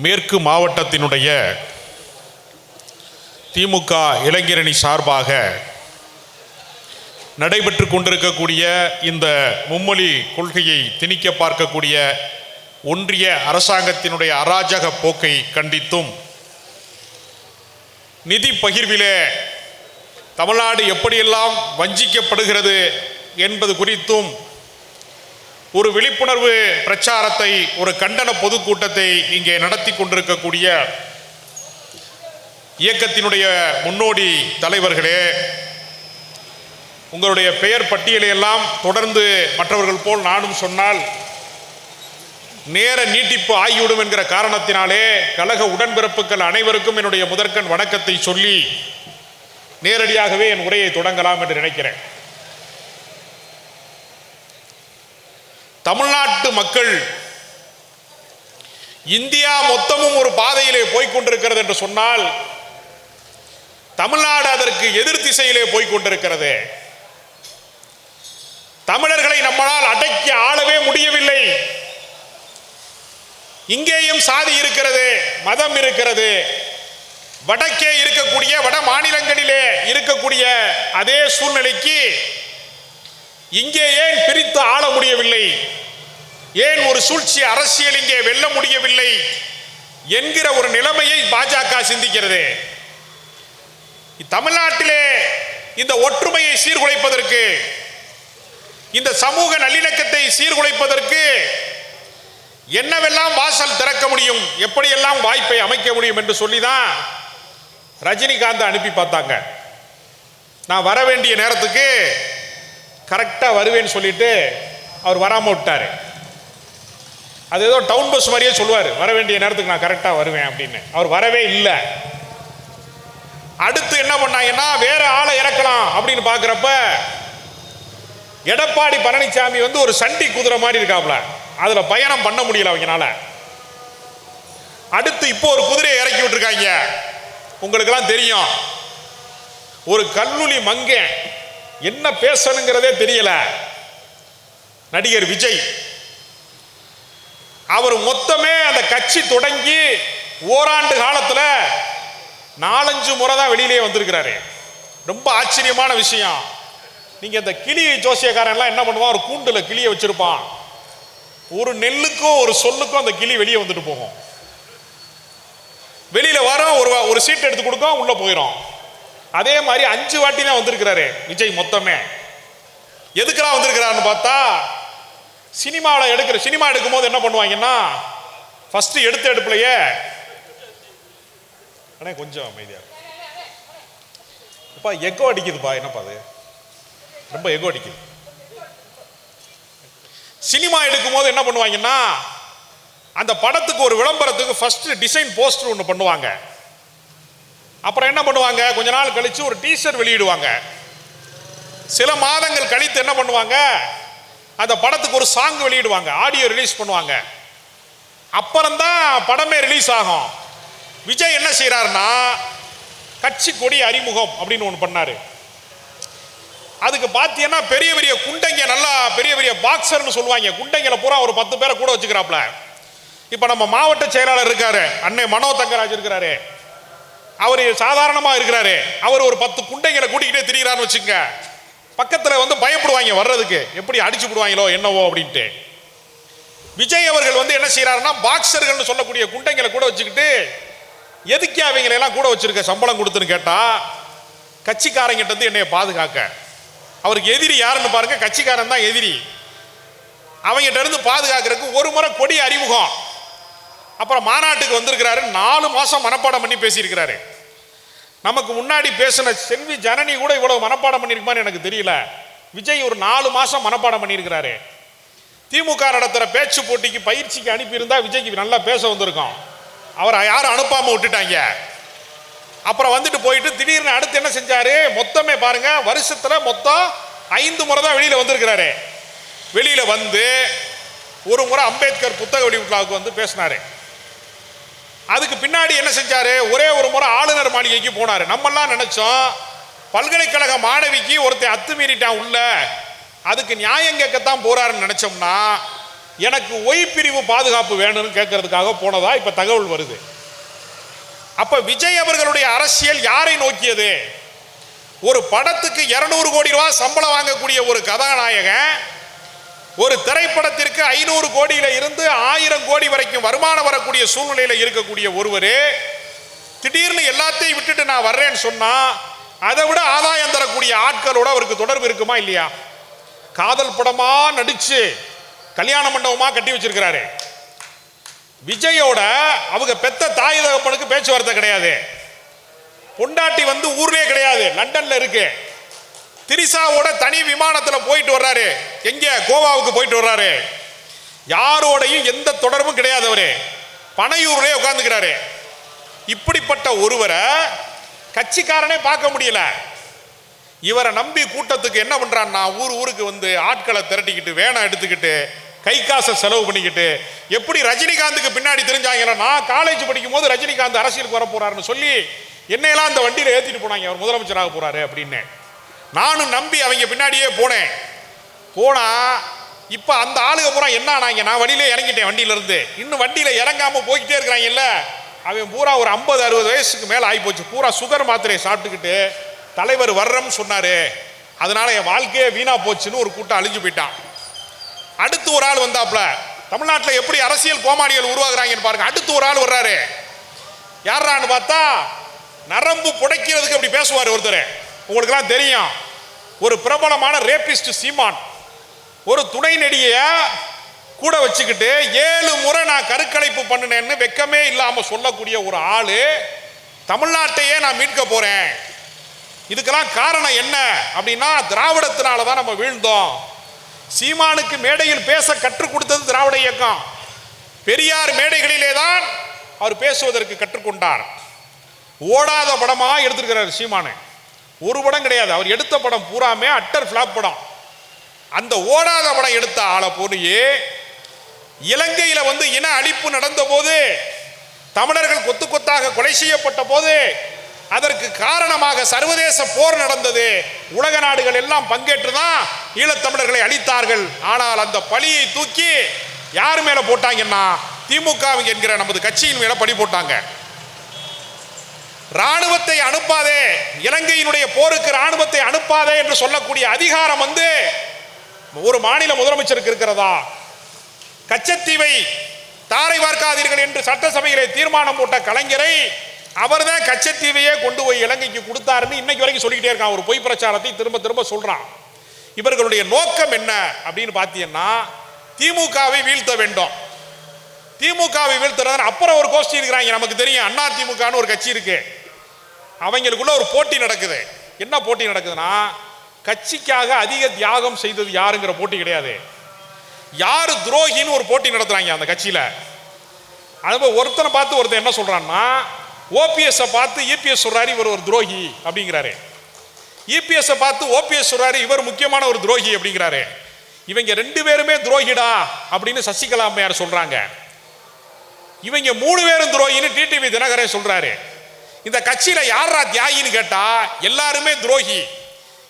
மேற்கு மாவட்டத்தினுடைய திமுக இளைஞரணி சார்பாக நடைபெற்று கொண்டிருக்கக்கூடிய இந்த மும்மொழி கொள்கையை திணிக்க பார்க்கக்கூடிய ஒன்றிய அரசாங்கத்தினுடைய அராஜக போக்கை கண்டித்தும், நிதி பகிர்விலே தமிழ்நாடு எப்படியெல்லாம் வஞ்சிக்கப்படுகிறது என்பது குறித்தும் ஒரு விழிப்புணர்வு பிரச்சாரத்தை, ஒரு கண்டன பொதுக்கூட்டத்தை இங்கே நடத்தி கொண்டிருக்கக்கூடிய இயக்கத்தினுடைய முன்னோடி தலைவர்களே, உங்களுடைய பெயர் பட்டியலையெல்லாம் தொடர்ந்து மற்றவர்கள் போல் நானும் சொன்னால் நேர நீட்டிப்பு ஆகிவிடும் என்கிற காரணத்தினாலே கழக உடன்பிறப்புகள் அனைவருக்கும் என்னுடைய முதற்கண் வணக்கத்தை சொல்லி நேரடியாகவே என் உரையை தொடங்கலாம் என்று நினைக்கிறேன். தமிழ்நாட்டு மக்கள் இந்தியா மொத்தமும் ஒரு பாதையிலே போய்கொண்டிருக்கிறது என்று சொன்னால், தமிழ்நாடு அதற்கு எதிர் திசையிலே போய்கொண்டிருக்கிறது. தமிழர்களை நம்மால் அடக்கி ஆளவே முடியவில்லை. இங்கேயும் சாதி இருக்கிறது, மதம் இருக்கிறது. வடக்கே இருக்கக்கூடிய வட மாநிலங்களிலே இருக்கக்கூடிய அதே சூழ்நிலைக்கு இங்கே ஏன் பிரித்து ஆள முடியவில்லை, ஏன் ஒரு சூழ்ச்சி அரசியல் இங்கே வெல்ல முடியவில்லை என்கிற ஒரு நிலைமையை பாஜக சிந்திக்கிறது. தமிழ்நாட்டிலே இந்த ஒற்றுமையை சீர்குலைப்பதற்கு, இந்த சமூக நல்லிணக்கத்தை சீர்குலைப்பதற்கு என்னவெல்லாம் வாசல் திறக்க முடியும், எப்படியெல்லாம் வாய்ப்பை அமைக்க முடியும் என்று சொல்லிதான் ரஜினிகாந்த் அனுப்பி பார்த்தாங்க. நான் வர வேண்டிய நேரத்துக்கு கரெக்டாக வருவேன்னு சொல்லிட்டு அவர் வராமல் விட்டார். அது ஏதோ டவுன் பஸ் மாதிரியே சொல்லுவார், வர வேண்டிய நேரத்துக்கு நான் கரெக்டாக வருவேன் அப்படின்னு. அவர் வரவே இல்லை. அடுத்து என்ன பண்ணாங்கன்னா, வேற ஆளை இறக்கலாம் அப்படின்னு பார்க்குறப்ப எடப்பாடி பழனிசாமி ஒரு சண்டி குதிரை மாதிரி இருக்காப்ல, அதில் பயணம் பண்ண முடியல அவங்கனால. அடுத்து இப்போ ஒரு குதிரையை இறக்கி விட்டுருக்காங்க. உங்களுக்கெல்லாம் தெரியும், ஒரு கல்லூலி மங்க என்ன பேசணுங்கிறதே தெரியல நடிகர் விஜய். அவர் மொத்தமே அந்த கட்சி தொடங்கி ஓராண்டு காலத்தில் 4-5 முறை தான் வெளியிலே வந்திருக்கிறாரு. ரொம்ப ஆச்சரியமான விஷயம். நீங்க இந்த கிளி ஜோசியக்காரன்லாம் என்ன பண்ணுவான், ஒரு கூண்டுல கிளியை வச்சிருப்பான். ஒரு நெல்லுக்கும் ஒரு சொல்லுக்கும் அந்த கிளி வெளியே வந்துட்டு போகும். வெளியில வரோம், ஒரு சீட் எடுத்து கொடுக்கும், உள்ள போயிடும். அதே மாதிரி 5 வாட்டி தான் வந்திருக்கிறாரு விஜய் மொத்தமே. எதுக்கெல்லாம் வந்திருக்கிறாருன்னு பார்த்தா, சினிமா எடுக்கும் போது என்ன பண்ணுவாங்கன்னா, ஃபர்ஸ்ட் எடுத்த எடுப்புலயே கொஞ்சம் அமைதியா எக்கோ அடிக்குதுப்பா, என்னப்பா அது ரொம்ப எக்கோ அடிக்குது. சினிமா எடுக்கும் போது என்ன பண்ணுவாங்கன்னா, அந்த படத்துக்கு ஒரு விளம்பரத்துக்கு ஃபர்ஸ்ட் டிசைன் போஸ்டர் ஒன்று பண்ணுவாங்க. அப்புறம் என்ன பண்ணுவாங்க, கொஞ்ச நாள் கழிச்சு ஒரு டீசர் வெளியிடுவாங்க. சில மாதங்கள் கழித்து என்ன பண்ணுவாங்க, அந்த படத்துக்கு ஒரு சாங் வெளியிடுவாங்க, ஆடியோ ரிலீஸ் பண்ணுவாங்க. அப்புறம்தான் படமே ரிலீஸ் ஆகும். விஜய் என்ன செய்யறாருன்னா, கட்சி கொடி அறிமுகம் அப்படின்னு ஒன்று பண்ணாரு. அதுக்கு பார்த்தீங்கன்னா பெரிய பெரிய குண்டைங்க, நல்லா பெரிய பெரிய பாக்ஸர்னு சொல்லுவாங்க, குண்டைங்களை பூரா ஒரு 10 பேரை கூட வச்சுக்கிறாப்ல. இப்போ நம்ம மாவட்ட செயலாளர் இருக்காரு, அன்னை மனோ தங்கராஜ் இருக்கிறாரு, அவர் சாதாரணமாக இருக்கிறாரு. அவர் ஒரு 10 குண்டைங்களை கூட்டிக்கிட்டே திரிகிறான்னு வச்சுங்க, பக்கத்தில் பயப்படுவாங்க வர்றதுக்கு, எப்படி அடிச்சு விடுவாங்களோ என்னவோ அப்படின்ட்டு. விஜய் அவர்கள் என்ன செய்யறாருன்னா, பாக்ஸர்கள் சொல்லக்கூடிய குண்டைங்களை கூட வச்சுக்கிட்டு, எதுக்கு அவங்களெல்லாம் கூட வச்சிருக்க சம்பளம் கொடுத்துன்னு கேட்டா, கட்சிக்காரங்கிட்ட என்னைய பாதுகாக்க. அவருக்கு எதிரி யாருன்னு பாருங்க, கட்சிக்காரன் தான் எதிரி. அவங்ககிட்ட இருந்து பாதுகாக்கிறதுக்கு ஒரு முறை கொடி அறிமுகம், அப்புறம் மாநாட்டுக்கு வந்திருக்கிறாரு. 4 மாசம் மனப்பாடம் பண்ணி பேசியிருக்கிறாரு. நமக்கு முன்னாடி பேசின செல்வி ஜனனி கூட இவ்வளவு மனப்பாடம் பண்ணியிருக்குமான்னு எனக்கு தெரியல. விஜய் ஒரு 4 மாசம் மனப்பாடம் பண்ணியிருக்கிறாரு. திமுக நடத்துகிற பேச்சு போட்டிக்கு பயிற்சிக்கு அனுப்பியிருந்தா விஜய்க்கு நல்லா பேச வந்திருக்கும். அவரை யாரும் அனுப்பாம விட்டுட்டாங்க. அப்புறம் போயிட்டு திடீர்னு அடுத்து என்ன செஞ்சாரு, மொத்தமே பாருங்க, வருஷத்துல மொத்தம் 5 முறை தான் வெளியில வந்திருக்கிறாரு. வெளியில ஒரு முறை அம்பேத்கர் புத்தக வெளியீட்டுக்கு பேசினாரு. அதுக்கு பின்னாடி என்ன செஞ்சாரு, ஒரே ஒரு முறை ஆளுநர் மாளிகைக்கு போனாரு. நம்மெல்லாம் நினைச்சோம், பல்கலைக்கழக மாணவிக்கு ஒருத்தன் அத்துமீறிட்டான் உள்ள, அதுக்கு நியாயம் கேட்கத்தான் போறாருன்னு நினைச்சோம்னா, எனக்கு ஒய் பிரிவு பாதுகாப்பு வேணும்னு கேட்கறதுக்காக போனதா இப்ப தகவல் வருது. அப்ப விஜய் அவர்களுடைய அரசியல் யாரை நோக்கியது? ஒரு படத்துக்கு 200 கோடி ரூபாய் சம்பளம் வாங்கக்கூடிய ஒரு கதாநாயகன் ஒரு திரைப்படத்திற்கு 500 கோடியில இருந்து 1000 கோடி வரைக்கும் வருமானம் வரக்கூடிய சூழ்நிலையில இருக்கக்கூடிய ஒருவர் திடீர்னு எல்லாத்தையும் விட்டுட்டு நான் வர்றேன்னு சொன்னா அதை விட ஆதாயம் தரக்கூடிய ஆட்களோட அவருக்கு தொடர்பு இருக்குமா இல்லையா? காதல் படமா நடிச்சு கல்யாண மண்டபமா கட்டி வச்சிருக்கிறாரு. விஜயோட அவங்க பெத்த தாய் தகப்பனுக்கு பேச்சுவார்த்தை கிடையாது. பொண்டாட்டி வந்து ஊர்லயே கிடையாது, லண்டன்ல இருக்கு. திரிசாவோட தனி விமானத்தில் போயிட்டு வர்றாரு. எங்க? கோவாவுக்கு போயிட்டு வர்றாரு. யாரோடையும் எந்த தொடர்பும் கிடையாது. அவரு பனையூர்லயே உட்கார்ந்துக்கிறாரு. இப்படிப்பட்ட ஒருவரை கட்சிக்காரனே பார்க்க முடியல. இவரை நம்பி கூட்டத்துக்கு என்ன பண்றான்னா ஊருக்கு வந்து ஆட்களை திரட்டிக்கிட்டு வேணா எடுத்துக்கிட்டு கை காசை செலவு பண்ணிக்கிட்டு எப்படி ரஜினிகாந்துக்கு பின்னாடி தெரிஞ்சாங்க. நான் காலேஜ் படிக்கும் போது ரஜினிகாந்த் அரசியலுக்கு வர போறாருன்னு சொல்லி என்னையெல்லாம் அந்த வண்டியில் ஏற்றிட்டு போனாங்க. அவர் முதலமைச்சராக போறாரு அப்படின்னு நானும் நம்பி அவங்க பின்னாடியே போனேன். போனா இப்ப அந்த ஆளுக பூரா என்ன ஆனாங்க? நான் வண்டியில இறங்கிட்டேன். வண்டியில இருந்து இன்னும் வண்டியில இறங்காம போய்கிட்டே இருக்கிறாங்க. இல்ல அவன் பூரா ஒரு 50-60 வயசுக்கு மேல ஆகி போச்சு. பூரா சுகர் மாத்திரையை சாப்பிட்டுக்கிட்டு தலைவர் வர்றோம்னு சொன்னாரு, அதனால என் வாழ்க்கையே வீணா போச்சுன்னு ஒரு கூட்டம் அழிஞ்சு போயிட்டான். அடுத்து ஒரு ஆள் வந்தாப்ல. தமிழ்நாட்டில் எப்படி அரசியல் கோமாளிகள் உருவாகுறாங்கன்னு பாருங்க. அடுத்து ஒரு ஆள் வர்றாரு. யாரான்னு பார்த்தா நரம்பு புடைக்கிறதுக்கு அப்படி பேசுவார் ஒருத்தர். உங்களுக்கெல்லாம் தெரியும். ஒரு பிரபலமான ரேபிஸ்ட் சீமான் ஒரு துணை நடிகைய கூட வச்சுக்கிட்டு 7 முறை நான் கருக்கலைப்பு பண்ணினேன்னு வெக்கமே இல்லாம சொல்லக்கூடிய ஒரு ஆளு தமிழ்நாட்டையே நான் மீட்க போறேன். இதுக்கெல்லாம் காரணம் என்ன அப்படின்னா திராவிடத்தினால தான் நம்ம வீழ்ந்தோம். சீமானுக்கு மேடையில் பேச கற்றுக் கொடுத்தது திராவிட இயக்கம். பெரியார் மேடைகளிலே தான் அவர் பேசுவதற்கு கற்றுக்கொண்டார். ஓடாத படமா எடுத்திருக்கிறார் சீமானு. ஒரு படம் கிடையாது. அவர் எடுத்த படம் பூராமே அட்டர் ஃபிளாப் படம். அந்த ஓடாத படம் எடுத்த ஆளை போய் இலங்கையில வந்து இன அழிப்பு நடந்த போது தமிழர்கள் கொத்து கொத்தாக கொலை செய்யப்பட்ட போது அதற்கு காரணமாக சர்வதேச போர் நடந்தது. உலக நாடுகள் எல்லாம் பங்கேற்றுதான் ஈழத்தமிழர்களை அழித்தார்கள். ஆனால் அந்த பழியை தூக்கி யார் மேல போட்டாங்கன்னா திமுக என்கிற நமது கட்சியின் மேல பழி போட்டாங்க. ராணுவத்தை அனுப்பாதே, இலங்கையினுடைய போருக்கு ராணுவத்தை அனுப்பாதே என்று சொல்லக்கூடிய அதிகாரம் வந்து ஒரு மாநில முதலமைச்சருக்கு இருக்கிறதா? கச்சத்தீவை தாரை பார்க்காதீர்கள் என்று சட்டசபையிலே தீர்மானம் போட்ட கலைஞரை அவர்தான் கச்சத்தீவையே கொண்டு போய் இலங்கைக்கு கொடுத்தாருன்னு இன்னைக்கு வரைக்கும் சொல்லிக்கிட்டே இருக்கான். ஒரு பொய் பிரச்சாரத்தை திரும்ப திரும்ப சொல்றான். இவர்களுடைய நோக்கம் என்ன அப்படின்னு பார்த்தீங்கன்னா திமுகவை வீழ்த்த வேண்டும். திமுகவை வீழ்த்துறது. அப்புறம் ஒரு கோஷ்டி இருக்கிறாங்க, நமக்கு தெரியும். அண்ணா திமுகன்னு ஒரு கட்சி இருக்கு. அவங்களுக்குள்ள ஒரு போட்டி நடக்குது. என்ன போட்டி நடக்குதுன்னா கட்சிக்காக அதிக தியாகம் செய்தது யாருங்கிற போட்டி கிடையாது. யாரு துரோகின்னு ஒரு போட்டி நடத்துறாங்க அந்த கட்சியில. அது ஒருத்தனை பார்த்து ஒருத்தன் என்ன சொல்றான்னா ஓபிஎஸ் பார்த்து இபிஎஸ் சொல்றாரு இவர் ஒரு துரோகி அப்படிங்கிறாரு. இபிஎஸ் பார்த்து ஓபிஎஸ் சொல்றாரு இவர் முக்கியமான ஒரு துரோகி அப்படிங்கிறாரு. இவங்க 2 பேருமே துரோகிடா அப்படின்னு சசிகலா அம்மையார் சொல்றாங்க. இவங்க 3 பேரும் துரோகின்னு டிடிவி தினகரன் சொல்றாரு. இந்த கட்சியில யாரா தியாகின்னு கேட்டா எல்லாருமே துரோகி.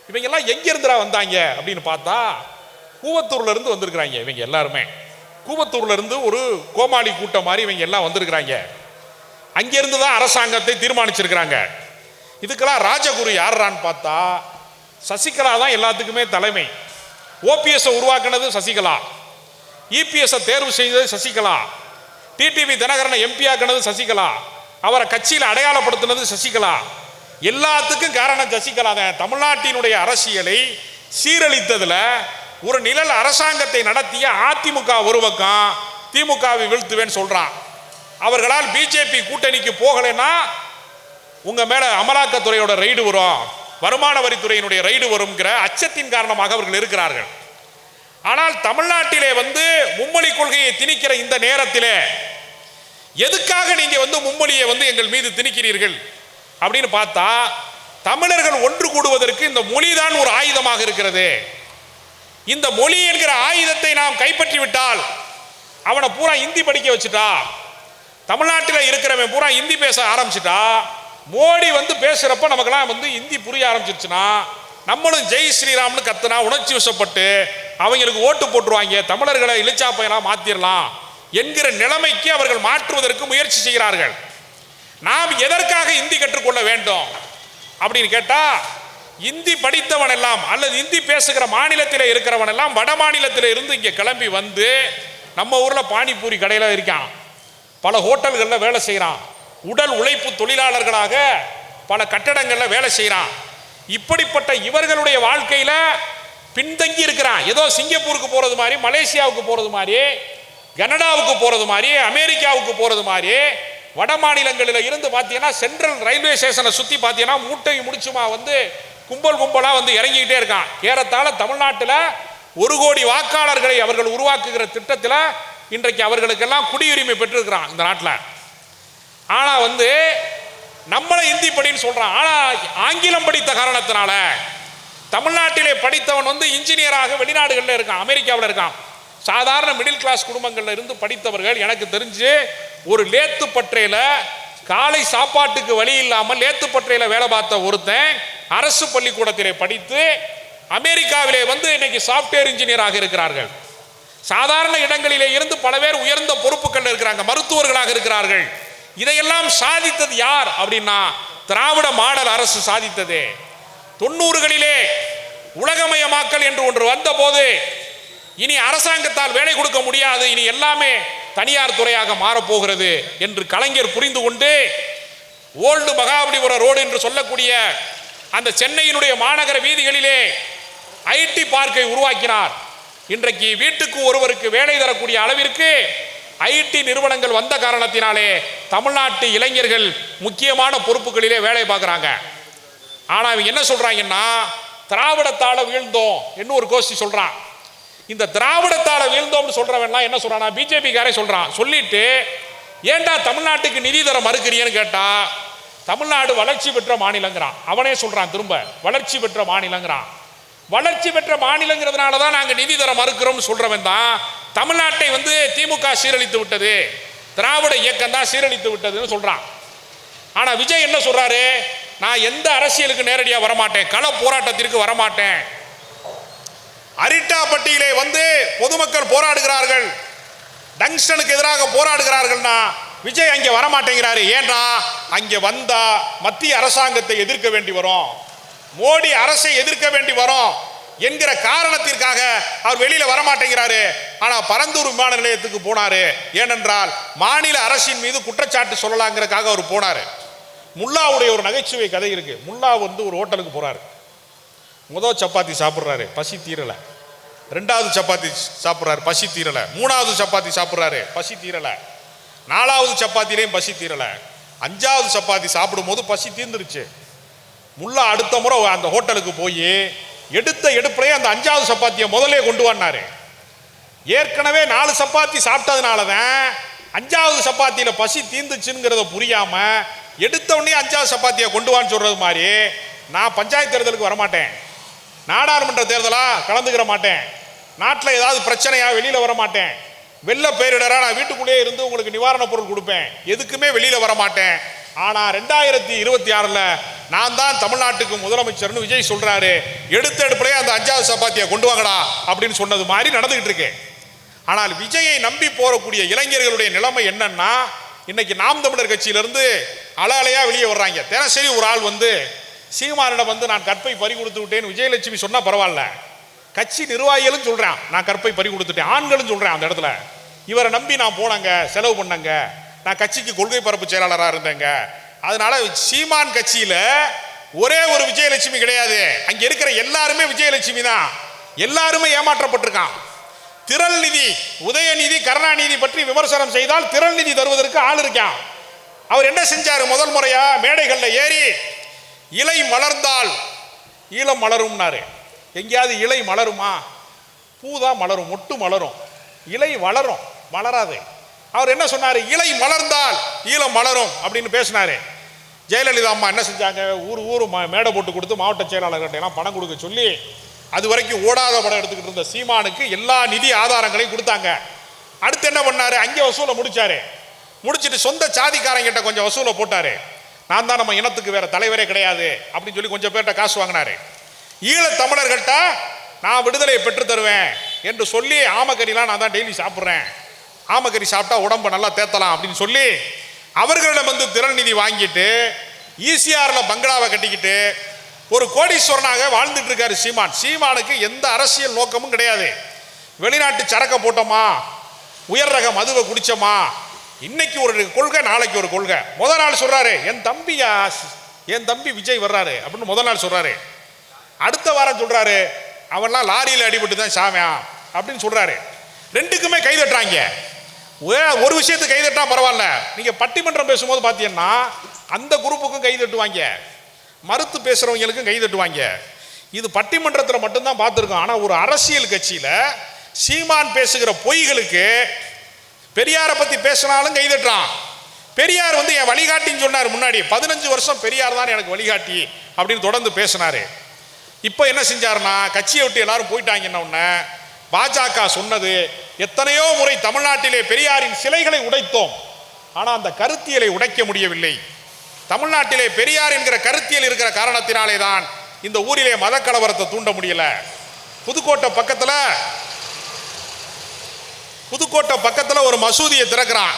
இவங்க எல்லாம் எங்க இருந்துடா வந்தாங்க அப்படின்னு பார்த்தா கூவத்தூர்ல இருந்து வந்திருக்கிறாங்க. இவங்க எல்லாருமே கூவத்தூர்ல இருந்து ஒரு கோமாளி கூட்டம் மாதிரி இவங்க எல்லாம் வந்திருக்கிறாங்க. அங்கிருந்து தான் அரசாங்கத்தை தீர்மானிச்சிருக்கிறாங்க. இதுக்கெல்லாம் ராஜகுரு யாரான்னு பார்த்தா சசிகலா தான் எல்லாத்துக்குமே தலைமை. ஓபிஎஸ் உருவாக்குனது சசிகலா, இபிஎஸ் தேர்வு செய்தது சசிகலா, டிடிவி தினகரனை எம்பி ஆக்குனது சசிகலா, அவரை கட்சியில் அடையாளப்படுத்தினது சசிகலா. எல்லாத்துக்கும் காரணம் சசிகலா தான். தமிழ்நாட்டினுடைய அரசியலை சீரழித்ததுல ஒரு நிழல் அரசாங்கத்தை நடத்திய அதிமுக ஒரு பக்கம் திமுகவை வீழ்த்துவேன்னு சொல்றான். அவர்களால் பிஜேபி கூட்டணிக்கு போகலைன்னா உங்க மேல அமலாக்கத்துறையோட ரைடு வரும், வருமான வரித்துறையினுடைய ரைடு வரும்ங்கிற அச்சத்தின் காரணமாக அவர்கள் இருக்கிறார்கள். ஆனால் தமிழ்நாட்டிலே வந்து மும்மொழி கொள்கையை திணிக்கிற இந்த நேரத்திலே எதுக்காக நீங்க வந்து மும்மொழியை வந்து எங்கள் மீது திணிக்கிறீர்கள் அப்படின்னு பார்த்தா தமிழர்கள் ஒன்று கூடுவதற்கு இந்த மொழிதான் ஒரு ஆயுதமாக இருக்கிறது. இந்த மொழி என்கிற ஆயுதத்தை நாம் கைப்பற்றி விட்டால் அவனை பூரா இந்தி படிக்க வச்சுட்டா, தமிழ்நாட்டில் இருக்கிறவன் பூரா இந்தி பேச ஆரம்பிச்சுட்டா, மோடி வந்து பேசுறப்ப நமக்கெல்லாம் வந்து இந்தி புரிய ஆரம்பிச்சிருச்சுன்னா நம்மளும் ஜெய் ஸ்ரீராம்னு கத்துனா உணர்ச்சி வசப்பட்டு அவங்களுக்கு ஓட்டு போட்டுருவாங்க, தமிழர்களை இழிச்சாப்பையெல்லாம் மாத்திரலாம் என்கிற நிலைமைக்கு அவர்கள் மாற்றுவதற்கு முயற்சி செய்கிறார்கள். நாம் எதற்காக இந்தி கற்றுக்கொள்ள வேண்டும் அப்படின்னு கேட்டா, இந்தி படித்தவன் எல்லாம் அல்லது இந்தி பேசுகிற மாநிலத்தில் இருக்கிறவன் எல்லாம் வட மாநிலத்தில் இருந்து இங்கே கிளம்பி வந்து நம்ம ஊர்ல பானிபூரி கடையில் இருக்கான், பல ஹோட்டல்களில் வேலை செய்கிறான், உடல் உழைப்பு தொழிலாளர்களாக பல கட்டடங்களில் வேலை செய்கிறான். இப்படிப்பட்ட இவர்களுடைய வாழ்க்கையில பின்தங்கி இருக்கிறான். ஏதோ சிங்கப்பூருக்கு போறது மாதிரி, மலேசியாவுக்கு போறது மாதிரி, கனடாவுக்கு போறது மாதிரி, அமெரிக்காவுக்கு போறது மாதிரி வட மாநிலங்களில் இருந்து பார்த்தீங்கன்னா சென்ட்ரல் ரயில்வே ஸ்டேஷனை சுற்றி பார்த்தீங்கன்னா மூட்டை முடிச்சுமா வந்து கும்பல் கும்பலாக வந்து இறங்கிக்கிட்டே இருக்கான். ஏறத்தாழ தமிழ்நாட்டில் 1 கோடி வாக்காளர்களை அவர்கள் உருவாக்குகிற திட்டத்தில் இன்றைக்கு அவர்களுக்கெல்லாம் குடியுரிமை பெற்றிருக்கிறான் இந்த நாட்டில். ஆனால் வந்து நம்மளை இந்தி படின்னு சொல்கிறான். ஆனால் ஆங்கிலம் படித்த காரணத்தினால தமிழ்நாட்டிலே படித்தவன் வந்து இன்ஜினியராக வெளிநாடுகளில் இருக்கான், அமெரிக்காவில் இருக்கான். சாதாரண மிடில் கிளாஸ் குடும்பங்களில் இருந்து படித்தவர்கள் எனக்கு தெரிஞ்சு ஒரு லேத்துப்பற்றையில் காலை சாப்பாட்டுக்கு வழி இல்லாமல் லேத்துப்பற்றையில் வேலை பார்த்த ஒருத்தன் அரசு பள்ளிக்கூடத்திலே படித்து அமெரிக்காவிலே வந்து இன்னைக்கு சாஃப்ட்வேர் இன்ஜினியராக இருக்கிறார்கள். சாதாரண இடங்களிலே இருந்து பல பேர் உயர்ந்த பொறுப்புகள் இருக்கிறாங்க, மருத்துவர்களாக இருக்கிறார்கள். இதையெல்லாம் சாதித்தது யார் அப்படின்னா திராவிட மாடல் அரசு சாதித்தது. 90களிலே உலகமயமாக்கல் என்று ஒன்று வந்த போது இனி அரசாங்கத்தால் வேலை கொடுக்க முடியாது, இனி எல்லாமே தனியார் துறையாக மாறப்போகிறது என்று கலைஞர் புரிந்து கொண்டு ஓல்டு மகாபலிபுரம் ரோடு என்று சொல்லக்கூடிய அந்த சென்னையினுடைய மாநகர வீதிகளிலே ஐடி பார்க்கை உருவாக்கினார். இன்றைக்கு வீட்டுக்கு ஒருவருக்கு வேலை தரக்கூடிய அளவிற்கு ஐடி நிறுவனங்கள் வந்த காரணத்தினாலே தமிழ்நாட்டு இளைஞர்கள் முக்கியமான பொறுப்புகளிலே வேலை பார்க்குறாங்க. ஆனால் அவங்க என்ன சொல்றாங்கன்னா திராவிடத்தால வீழ்ந்தோம் என்ன ஒரு கோஷ்டி சொல்றான். இந்த திராவிடத்தால வீழ்ந்தோம்னு சொல்றவன்லாம் என்ன சொல்றானா, பிஜேபி காரே சொல்றான். சொல்லிட்டு ஏண்டா தமிழ்நாட்டுக்கு நிதி தர மறுக்கிறீன்னு கேட்டா தமிழ்நாடு வளர்ச்சி பெற்ற மாநிலங்கிறான். அவனே சொல்றான் திரும்ப வளர்ச்சி பெற்ற மாநிலங்கிறான். வளர்ச்சி பெற்ற மாநிலங்கிறதுனால தான் நாங்கள் நிதி தர மறுக்கிறோம் சொல்றவன் தான் தமிழ்நாட்டை வந்து திமுக சீரழித்து விட்டது, திராவிட இயக்கம் தான் சீரழித்து விட்டதுன்னு சொல்றான். ஆனா விஜய் என்ன சொல்றாரு, நான் எந்த அரசியலுக்கு நேரடியாக வரமாட்டேன், கள போராட்டத்திற்கு வரமாட்டேன். அரிட்டாப்பட்டியிலே வந்து பொதுமக்கள் போராடுகிறார்கள், டங்ஸ்டனுக்கு எதிராக போராடுகிறார்கள்னா விஜய் அங்கே வரமாட்டேங்கிறாரு. ஏன்னா அங்கே வந்தா மத்திய அரசாங்கத்தை எதிர்க்க வேண்டி வரும், மோடி அரசை எதிர்க்க வேண்டி வரும் என்கிற காரணத்திற்காக அவர் வெளியில வரமாட்டேங்கிறாரு. ஆனா பரந்தூர் விமான நிலையத்துக்கு போனாரு. ஏனென்றால் மாநில அரசின் மீது குற்றச்சாட்டு சொல்லலாங்கிறதுக்காக அவர் போனாரு. முல்லாவுடைய ஒரு நகைச்சுவை கதை இருக்கு. முல்லா வந்து ஒரு ஹோட்டலுக்கு போறாரு. முதல் சப்பாத்தி சாப்பிட்றாரு, பசி தீரல. 2வது சப்பாத்தி சாப்பிட்றாரு, பசி தீரல. 3வது சப்பாத்தி சாப்பிட்றாரு, பசி தீரல. 4வது சப்பாத்திலையும் பசி தீரல. 5வது சப்பாத்தி சாப்பிடும் போது பசி தீர்ந்துருச்சு. முல்லா அடுத்த முறை அந்த ஹோட்டலுக்கு போய் எடுத்த எடுப்புலயே அந்த 5வது சப்பாத்தியை முதலே கொண்டு வந்தாரு. ஏற்கனவே 4 சப்பாத்தி சாப்பிட்டதுனால தான் 5வது சப்பாத்தியில பசி தீர்ந்துச்சுங்கிறத புரியாம எடுத்த உடனே 5வது சப்பாத்தியை கொண்டு வான்னு சொல்றது மாதிரி நான் பஞ்சாயத்து தேர்தலுக்கு வரமாட்டேன், நாடாளுமன்ற தேர்தலா கலந்துக்கிற மாட்டேன், நாட்டில் ஏதாவது பிரச்சனையா வெளியில வர மாட்டேன், வெள்ள பேரிடரா நான் வீட்டுக்குள்ளேயே இருந்து உங்களுக்கு நிவாரண பொருள் கொடுப்பேன், எதுக்குமே வெளியில வர மாட்டேன். ஆனா 2026ல் நான் தான் தமிழ்நாட்டுக்கு முதலமைச்சர்னு விஜய் சொல்றாரு. எடுத்த எடுப்புலயே அந்த 5வது சப்பாத்தியை கொண்டு வாங்கடா அப்படின்னு சொன்னது மாதிரி நடந்துகிட்டு இருக்கு. ஆனால் விஜயை நம்பி போறக்கூடிய இளைஞர்களுடைய நிலைமை என்னன்னா, இன்னைக்கு நாம் தமிழர் கட்சியிலிருந்து அலையா வெளியே வர்றாங்க. தினசரி ஒரு ஆள் வந்து சீமானிடம் வந்து நான் கற்பை பறி கொடுத்து விட்டேன்னு விஜயலட்சுமி சொன்னா பரவாயில்ல, கட்சி நிர்வாகிகளும் சொல்றான் நான் கற்பை பறி கொடுத்துட்டேன், ஆண்களும் சொல்றேன் அந்த இடத்துல. இவரை நம்பி நான் போனங்க, செலவு பண்ணங்க, நான் கட்சிக்கு கொள்கை பரப்பு செயலாளராக இருந்தேங்க. அதனால சீமான் கட்சியில ஒரே ஒரு விஜயலட்சுமி கிடையாது, அங்க இருக்கிற எல்லாருமே விஜயலட்சுமி தான். எல்லாருமே ஏமாற்றப்பட்டிருக்கான். திரள் நிதி, உதயநிதி, கருணாநிதி பற்றி விமர்சனம் செய்தால் திரள் நிதி தருவதற்கு ஆள் இருக்கான். அவர் என்ன செஞ்சாரு, முதல் முறையா மேடைகள்ல ஏறி இலை மலர்ந்தால் ஈழம் மலரும்னாரு. எங்கேயாவது இலை மலருமா? பூதான் மலரும், மொட்டு மலரும், இலை வளரும் மலராது. அவர் என்ன சொன்னாரு, இலை மலர்ந்தால் ஈழம் மலரும் அப்படின்னு பேசினாரு. ஜெயலலிதா அம்மா என்ன செஞ்சாங்க, ஊர் மேடை போட்டு கொடுத்து மாவட்ட செயலாளர்கிட்ட எல்லாம் பணம் கொடுக்க சொல்லி அது வரைக்கும் ஓடாத படம் எடுத்துக்கிட்டு இருந்த சீமானுக்கு எல்லா நிதி ஆதாரங்களையும் கொடுத்தாங்க. அடுத்து என்ன பண்ணாரு, அங்கே வசூலை முடிச்சாரு. முடிச்சுட்டு சொந்த சாதிக்காரங்கிட்ட கொஞ்சம் வசூலை போட்டாரு. நான் தான் நம்ம இனத்துக்கு வேற தலைவரே கிடையாது அப்படின்னு சொல்லி கொஞ்சம் பேர்கிட்ட காசு வாங்கினாரு. ஈழத் தமிழர்கள்ட்ட நான் விடுதலையை பெற்று தருவேன், என்று சொல்லி ஆமக்கறிலாம் நான் தான் டெய்லி சாப்பிட்றேன், ஆமக்கறி சாப்பிட்டா உடம்பை நல்லா தேத்தலாம் அப்படின்னு சொல்லி அவர்களிடம் வந்து திறன் நிதி வாங்கிட்டு ஈசிஆர்ல பங்களாவை கட்டிக்கிட்டு ஒரு கோடீஸ்வரனாக வாழ்ந்துட்டு இருக்காரு சீமான். சீமானுக்கு எந்த அரசியல் நோக்கமும் கிடையாது. வெளிநாட்டு சரக்க போட்டோமா, உயர் ரக மதுவை குடிச்சோமா, இன்னைக்கு ஒரு கொள்கை நாளைக்கு ஒரு கொள்கை. முதல் நாள் சொல்றாரு என் தம்பி விஜய் வர்றாரு அப்படின்னு முதல் நாள் சொல்றாரு. அடுத்த வாரம் சொல்றாரு அவன்லாம் லாரியில் அடிபட்டு தான் சாமியான் அப்படின்னு சொல்றாரு. ரெண்டுக்குமே கைதட்டுறாங்க. ஒரு விஷயத்துக்கு கைதட்டா பரவாயில்ல, நீங்க பட்டிமன்றம் பேசும்போது பாத்தீங்கன்னா அந்த குரூப்புக்கும் கைதட்டுவாங்க, மறுத்து பேசுறவங்களுக்கும் கைதட்டுவாங்க. இது பட்டிமன்றத்தில் மட்டும்தான் பார்த்துருக்கோம். ஆனால் ஒரு அரசியல் கட்சியில் சீமான் பேசுகிற பொய்களுக்கு பெரியாரை பற்றி பேசினாலும் கைதட்டுறான். பெரியார் வந்து என் வழிகாட்டின்னு சொன்னார். முன்னாடி 15 வருஷம் பெரியார் தான் எனக்கு வழிகாட்டி அப்படின்னு தொடர்ந்து பேசினாரு. இப்போ என்ன செஞ்சாருன்னா கட்சியை விட்டு எல்லாரும் போயிட்டாங்கன்னா உடனே பாஜக சொன்னது எத்தனையோ முறை தமிழ்நாட்டிலே பெரியாரின் சிலைகளை உடைத்தோம், ஆனால் அந்த கருத்தியலை உடைக்க முடியவில்லை. தமிழ்நாட்டிலே பெரியார் என்கிற கருத்தியல் இருக்கிற காரணத்தினாலே தான் இந்த ஊரிலே மத கலவரத்தை தூண்ட முடியல. புதுக்கோட்டை பக்கத்தில் ஒரு மசூதியை திறக்கிறான்.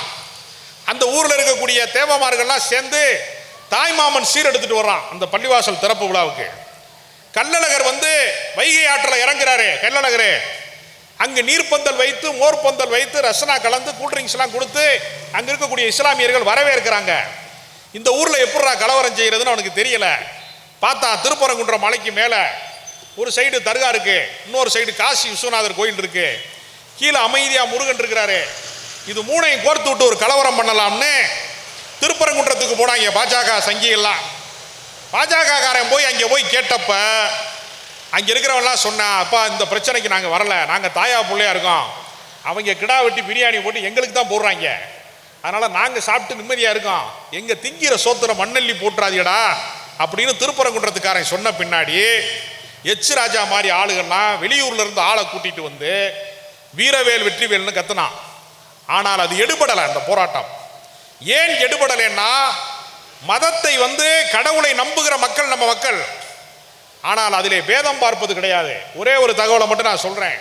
அந்த ஊரில் இருக்கக்கூடிய தேவமார்கள்லாம் சேர்ந்து தாய்மாமன் சீர் எடுத்துட்டு வர்றான் அந்த பள்ளிவாசல் திறப்பு விழாவுக்கு. கள்ளழகர் வந்து வைகை ஆற்றில் இறங்குறாரு. கள்ளழகரே அங்கு நீர்ப்பந்தல் வைத்து மோர்பந்தல் வைத்து ரசனா கலந்து கூல்ட்ரிங்க்ஸ் எல்லாம் கொடுத்து அங்க இருக்கக்கூடிய இஸ்லாமியர்கள் வரவேற்கிறாங்க. இந்த ஊர்ல எப்படா கலவரம் செய்யறதுன்னு அவனுக்கு தெரியல. பார்த்தா திருப்பரங்குன்றம் மலைக்கு மேல ஒரு சைடு தர்கா இருக்கு, இன்னொரு சைடு காசி விஸ்வநாதர் கோயில் இருக்கு, கீழே அமைதியா முருகன் இருக்கிறாரு. இது மூணையும் கோர்த்து விட்டு ஒரு கலவரம் பண்ணலாம்னு திருப்பரங்குன்றத்துக்கு போனாங்க பாஜக சங்கிகள்லாம். பாஜக காரன் போய் அங்கே போய் கேட்டப்ப அங்கே இருக்கிறவங்களாம் சொன்னா அப்பா இந்த பிரச்சனைக்கு நாங்கள் வரல, நாங்கள் தாயா பிள்ளையா இருக்கோம், அவங்க கிடா வெட்டி பிரியாணி போட்டு எங்களுக்கு தான் போடுறாங்க, அதனால நாங்கள் சாப்பிட்டு நிம்மதியாக இருக்கோம், எங்கள் திங்கிற சோத்துல மண்ணள்ளி போட்டுறாதீடா அப்படின்னு திருப்பரங்குன்றத்துக்காரன் சொன்ன பின்னாடி எச் ராஜா மாதிரி ஆளுகள்லாம் வெளியூர்ல இருந்து ஆளை கூட்டிட்டு வந்து வீரவேல் வெற்றிவேல்னு கத்துனான். ஆனால் அது எடுபடலை. அந்த போராட்டம் ஏன் எடுபடலைன்னா மதத்தை வந்து கடவுளை நம்புகிற மக்கள் நம்ம மக்கள், ஆனால் அதிலே பேதம் பார்ப்பது கிடையாது. ஒரே ஒரு தகவலை மட்டும் நான் சொல்றேன்.